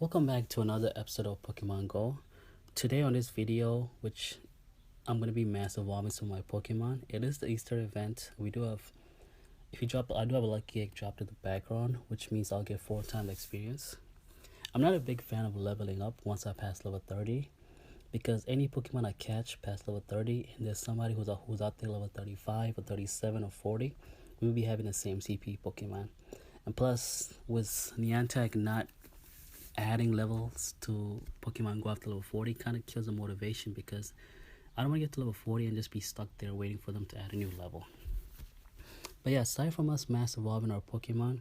Welcome back to another episode of Pokemon Go. Today on this video, which I'm gonna be mass evolving some of my Pokemon. It is the Easter event. We do have, if you drop, I do have a lucky egg dropped in the background, which means I'll get 4 times experience. I'm not a big fan of leveling up once I pass level 30, because any Pokemon I catch past level 30, and there's somebody who's out there level 35 or 37 or 40, we will be having the same CP Pokemon. And plus, with Niantic not adding levels to Pokemon Go after level 40 kind of kills the motivation because I don't want to get to level 40 and just be stuck there waiting for them to add a new level. But yeah, aside from us mass evolving our Pokemon,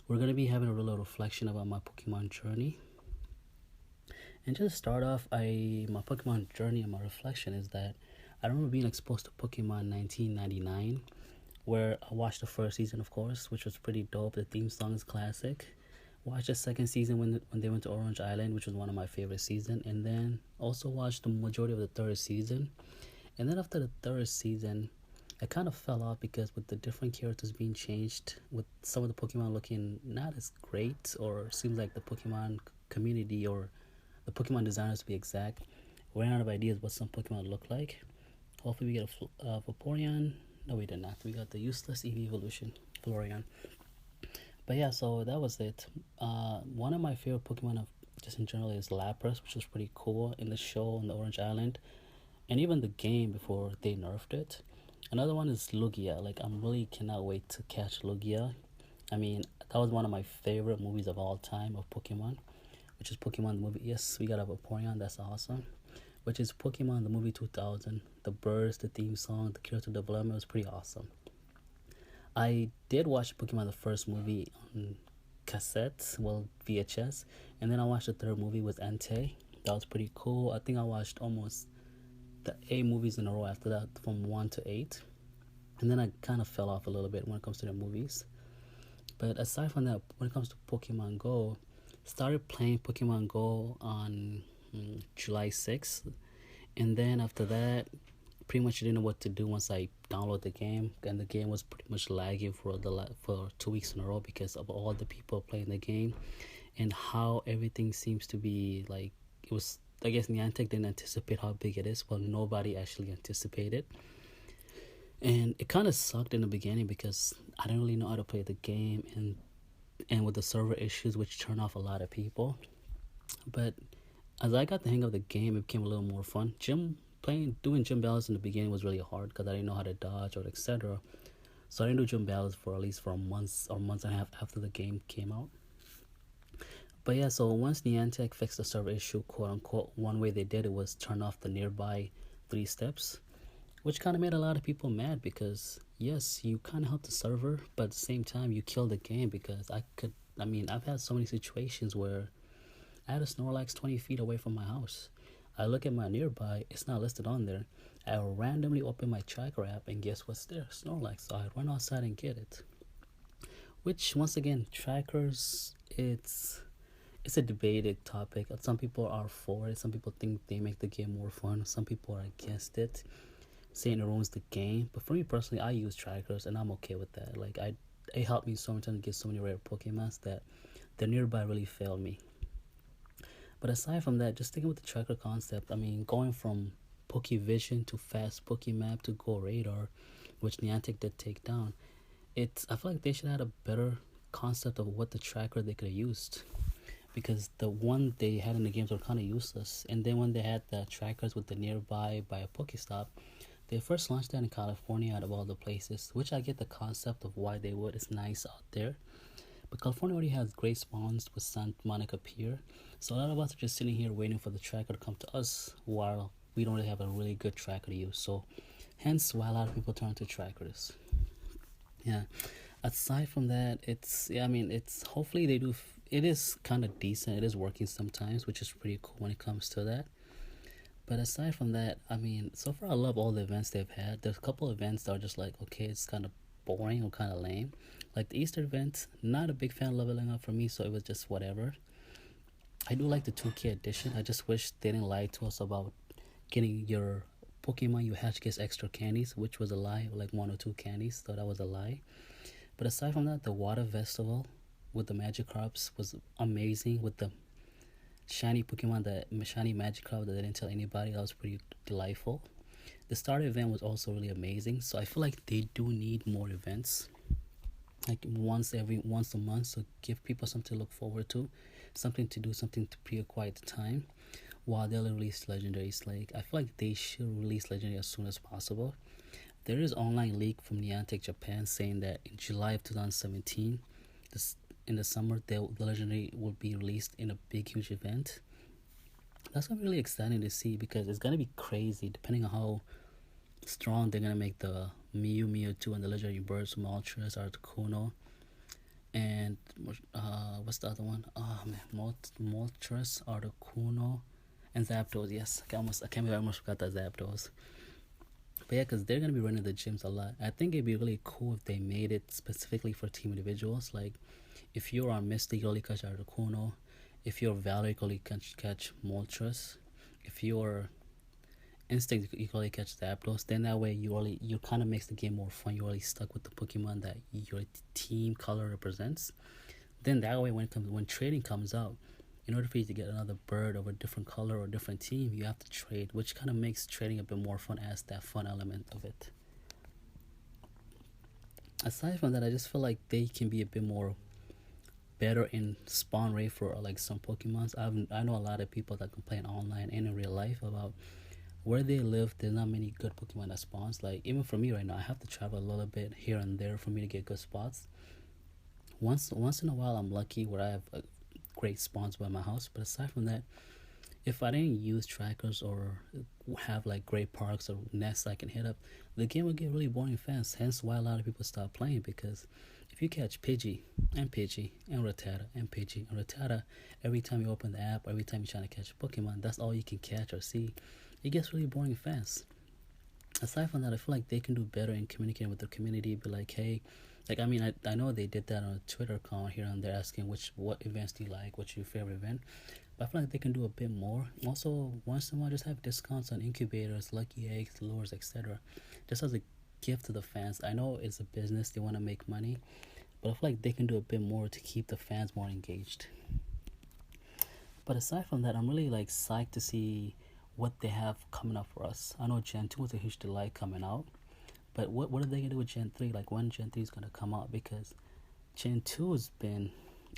we're going to be having a little reflection about my Pokemon journey. And just to start off, my Pokemon journey and my reflection is that I remember being exposed to Pokemon 1999, where I watched the first season, of course, which was pretty dope. The theme song is classic. Watched the second season when they went to Orange Island, which was one of my favorite seasons, and then also watched the majority of the third season. And then after the third season, I kind of fell off because with the different characters being changed, with some of the Pokemon looking not as great, or seems like the Pokemon community or the Pokemon designers to be exact, ran out of ideas what some Pokemon look like. Hopefully we get a Vaporeon. No, we did not. We got the useless EV evolution, Florian. But yeah, so that was it. One of my favorite Pokemon of just in general is Lapras, which was pretty cool in the show on the Orange Island, and even the game before they nerfed it. Another one is Lugia. Like I'm really cannot wait to catch Lugia. I mean, that was one of my favorite movies of all time of Pokemon, which is Pokemon the movie. Yes, we got a Vaporeon. That's awesome. Which is Pokemon the movie 2000. The birds, the theme song, the character development was pretty awesome. I did watch Pokemon the first movie on cassette, well VHS, and then I watched the third movie with Entei. That was pretty cool. I think I watched almost the 8 movies in a row after that, from 1 to 8, and then I kind of fell off a little bit when it comes to the movies. But aside from that, when it comes to Pokemon Go, started playing Pokemon Go on July 6th, and then after that pretty much didn't know what to do once I download the game, and the game was pretty much lagging for 2 weeks in a row because of all the people playing the game and how everything seems to be like it was. I guess Niantic didn't anticipate how big it is. Well, nobody actually anticipated, and it kind of sucked in the beginning because I didn't really know how to play the game, and with the server issues, which turned off a lot of people. But as I got the hang of the game, it became a little more fun. Doing gym battles in the beginning was really hard because I didn't know how to dodge or etc. So I didn't do gym battles for at least for months and a half after the game came out. But yeah, so once Niantic fixed the server issue, quote unquote, one way they did it was turn off the nearby 3 steps, which kind of made a lot of people mad because yes, you kind of helped the server, but at the same time you killed the game because I've had so many situations where I had a Snorlax 20 feet away from my house. I look at my nearby, it's not listed on there. I randomly open my tracker app and guess what's there? Snorlax. So I run outside and get it. Which once again, trackers, it's a debated topic. Some people are for it. Some people think they make the game more fun. Some people are against it, saying it ruins the game. But for me personally, I use trackers and I'm okay with that. It helped me so much to get so many rare Pokemons that the nearby really failed me. But aside from that, just sticking with the tracker concept, I mean, going from Pokevision to Fast Pokemap to Go Radar, which Niantic did take down, I feel like they should have had a better concept of what the tracker they could have used. Because the one they had in the games were kind of useless. And then when they had the trackers with the nearby by a Pokestop, they first launched that in California out of all the places, which I get the concept of why they would. It's nice out there. But California already has great spawns with Santa Monica Pier, so a lot of us are just sitting here waiting for the tracker to come to us while we don't really have a really good tracker to use. So, hence why a lot of people turn to trackers. Yeah. Aside from that, it's hopefully they do. It is kind of decent. It is working sometimes, which is pretty cool when it comes to that. But aside from that, I mean, so far I love all the events they've had. There's a couple events that are just like, okay, it's kind of boring or kind of lame. Like the Easter event, not a big fan of leveling up for me, so it was just whatever. I do like the 2K edition. I just wish they didn't lie to us about getting your Pokemon you hatch gets extra candies, which was a lie, like 1 or 2 candies, so that was a lie. But aside from that, the water festival with the Magikarps was amazing with the shiny Pokemon, that shiny Magikarp that they didn't tell anybody. That was pretty delightful. The starter event was also really amazing. So I feel like they do need more events, like once a month, so give people something to look forward to, something to do, something to preoccupy the time while they'll release legendaries. Like I feel like they should release legendary as soon as possible. There is online leak from Niantic Japan saying that in July of 2017, this in the summer, the legendary will be released in a big huge event. That's gonna be really exciting to see because it's gonna be crazy depending on how strong they're gonna make the Mew 2 and the legendary birds, Moltres, Articuno, and what's the other one? Oh man, Moltres, Articuno, and Zapdos. Yes, I can't believe I almost forgot that Zapdos. But yeah, because they're gonna be running the gyms a lot. I think it'd be really cool if they made it specifically for team individuals. Like, if you're on Mystic, you only catch Articuno. If you're Valor, you can only catch Moltres. If you're Instinct, you can only catch Zapdos. Then that way, you kind of makes the game more fun. You're only stuck with the Pokemon that your team color represents. Then that way, when trading comes out, in order for you to get another bird of a different color or different team, you have to trade, which kind of makes trading a bit more fun, as that fun element of it. Aside from that, I just feel like they can be a bit more better in spawn rate for like some Pokemons. I know a lot of people that complain online and in real life about where they live. There's not many good Pokemon that spawns. Like even for me right now, I have to travel a little bit here and there for me to get good spots. Once in a while, I'm lucky where I have great spawns by my house. But aside from that, if I didn't use trackers or have like great parks or nests I can hit up, the game would get really boring fast. Hence why a lot of people stop playing, because if you catch Pidgey and Rattata and Pidgey and Rattata every time you open the app, every time you're trying to catch a Pokemon, that's all you can catch or see. It gets really boring fast. Aside from that, I feel like they can do better in communicating with the community. Be like, hey, like I know they did that on a Twitter account here and there, asking what events do you like, what's your favorite event. But I feel like they can do a bit more. Also, once in a while, just have discounts on incubators, lucky eggs, lures, etc. Just as a gift to the fans. I know it's a business; they want to make money, but I feel like they can do a bit more to keep the fans more engaged. But aside from that, I'm really like psyched to see what they have coming up for us. I know Gen 2 was a huge delight coming out, but what are they gonna do with Gen 3? Like when Gen 3 is gonna come out? Because Gen 2 has been,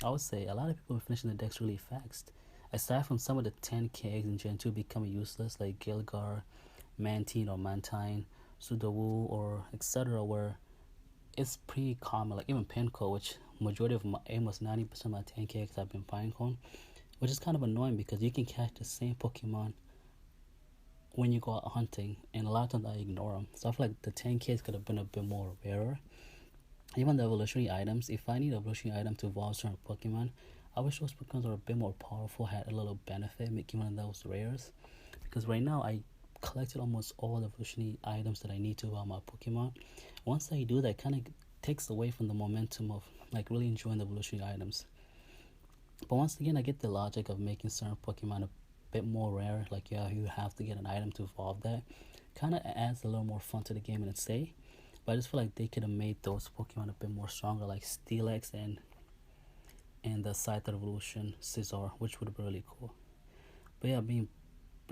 I would say, a lot of people are finishing the decks really fast. Aside from some of the 10k eggs in Gen 2 becoming useless, like Gilgar, Mantine or Mantine, Sudowu, or etc., where it's pretty common. Like even Pinko, which majority of almost 90% of my 10k eggs have been Pinecone, which is kind of annoying because you can catch the same Pokemon when you go out hunting, and a lot of times I ignore them. So I feel like the 10Ks could have been a bit more rarer. Even the evolutionary items, if I need an evolutionary item to evolve certain Pokemon, I wish those Pokemon were a bit more powerful, had a little benefit, making one of those rares. Because right now I collected almost all the evolutionary items that I need to evolve my Pokemon. Once I do that, it kind of takes away from the momentum of like really enjoying the evolutionary items. But once again, I get the logic of making certain Pokemon a bit more rare. Like yeah, you have to get an item to evolve that. Kind of adds a little more fun to the game in its day. But I just feel like they could have made those Pokemon a bit more stronger, like Steelix and the Scyther Evolution Scizor, which would be really cool. But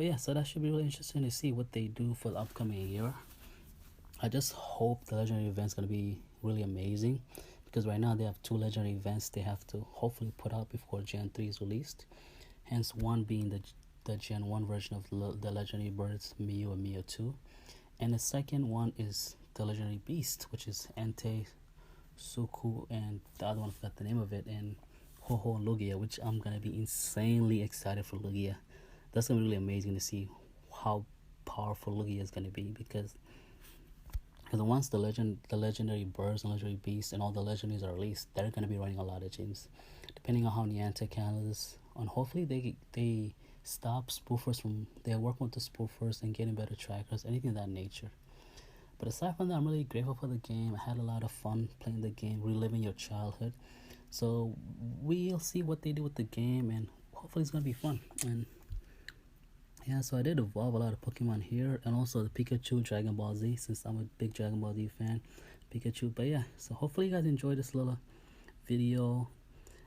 yeah, so that should be really interesting to see what they do for the upcoming year. I just hope the legendary event's gonna be really amazing, because right now they have two legendary events they have to hopefully put out before Gen 3 is released. Hence, one being the Gen 1 version of the legendary birds Mew and Mew 2, and the second one is the legendary beast, which is Entei, Suku, and the other one I forgot the name of it, and Ho-Oh and Lugia, which I'm gonna be insanely excited for Lugia. That's gonna be really amazing to see how powerful Lugia is gonna be, because once the legendary birds and legendary beasts and all the legendaries are released, they're gonna be running a lot of gyms. Depending on how Niantic handles this, and hopefully they stop spoofers from, they're working with the spoofers and getting better trackers, anything of that nature. But aside from that, I'm really grateful for the game. I had a lot of fun playing the game, reliving your childhood. So we'll see what they do with the game, and hopefully it's gonna be fun. And yeah, so I did evolve a lot of Pokemon here, and also the Pikachu Dragon Ball Z, since I'm a big Dragon Ball Z fan. Pikachu. But yeah, so hopefully you guys enjoyed this little video,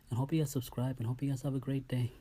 and hope you guys subscribe, and hope you guys have a great day.